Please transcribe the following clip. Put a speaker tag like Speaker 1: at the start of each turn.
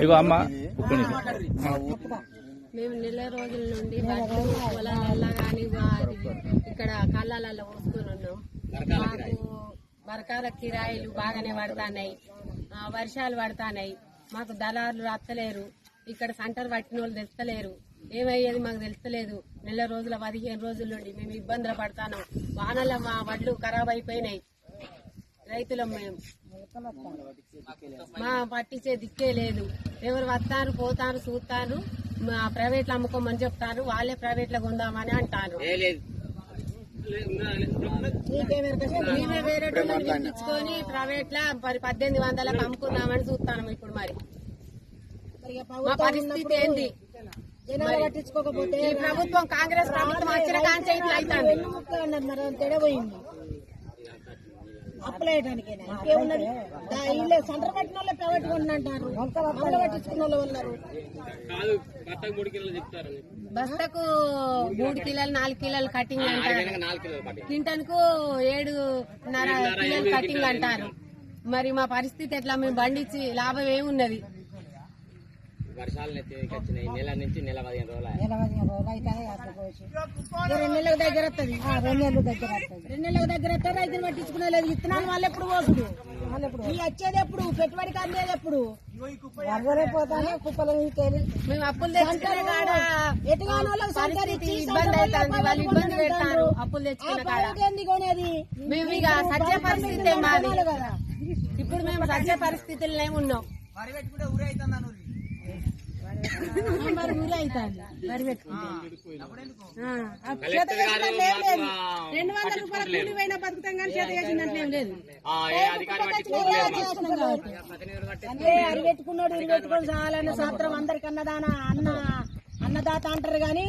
Speaker 1: ఇగో అమ్మ
Speaker 2: మేము నెల రోజుల నుండి పొలాలల్లో కానీ ఇక్కడ కళ్ళాలలో పోసుకొని ఉన్నాం. మాకు బరకాల కిరాయిలు బాగానే పడుతున్నాయి, వర్షాలు పడుతున్నాయి. మాకు దళారులు రత్తలేరు, ఇక్కడ సెంటర్ పట్టిన వాళ్ళు తెలుస్తలేరు. ఏమయ్యేది మాకు తెలుస్తలేదు. నెల రోజుల 15 రోజుల నుండి మేము ఇబ్బందులు పడతాను. వానల మా వడ్లు ఖరాబ్ అయిపోయినాయి. రైతులం మేము, మా పట్టించే దిక్కే లేదు. ఎవరు వస్తారు పోతారు చూస్తారు, మా ప్రైవేట్ లో అమ్ముకోమని చెప్తారు. వాళ్ళే ప్రైవేట్ లో కొందామని అంటారు. మేమే వేరే పిలిపించుకొని ప్రైవేట్ లా 1800లకు అమ్ముకున్నామని చూస్తాను. ఇప్పుడు మరి మా పరిస్థితి ఏంటి? పట్టించుకోకపోతే ఈ ప్రభుత్వం కాంగ్రెస్ ప్రభుత్వం వచ్చిన కాంచే ఇట్లా అవుతుంది. అప్లైయడానికి సెంటర్ పట్టిన వాళ్ళే ప్రైవేట్ అంటారు. పట్టించుకున్న వాళ్ళు ఉన్నారు. బస్తకు 3 కిలోలు 4 కిలోలు కటింగ్ అంటారు. క్వింటన్ కు 7.5 కిలోలు కటింగ్ అంటారు. మరి మా పరిస్థితి ఎట్లా? మేము బండిచ్చి లాభం ఏమున్నది?
Speaker 3: వర్షాలు వచ్చినాయి. నెల నుంచి నెల 15 రోజులు
Speaker 2: 2 నెలలకు దగ్గర వస్తుంది. 2 నెలలకు దగ్గర వస్తే రైతులు పట్టించుకునే లేదు. విత్తనాలు వాళ్ళు ఎప్పుడు పోసుడు, వచ్చేది ఎప్పుడు, పెట్టుబడికి అందేది ఎప్పుడు? మేము అప్పులు తెచ్చుకునే కాడ ఇబ్బంది అవుతుంది. వాళ్ళు ఇబ్బంది పెడతారు. అప్పులు తెచ్చుకునే కాడ మేము ఇక సత్య పరిస్థితి మాది. ఇప్పుడు మేము సత్య పరిస్థితుల్లో ఏమున్నాం. మరి ఊరే అవుతుంది. వరి పెట్టుకుంటే 200 రూపాయల కూలి పోయినా బతుకుతాం కానీ చేత చేసిందంటే ఏం లేదు. అరి పెట్టుకున్నాడు, ఇరి పెట్టుకొని చాలన్న శాస్త్రం అందరికి అన్నదాన అన్నదాత అంటారు గాని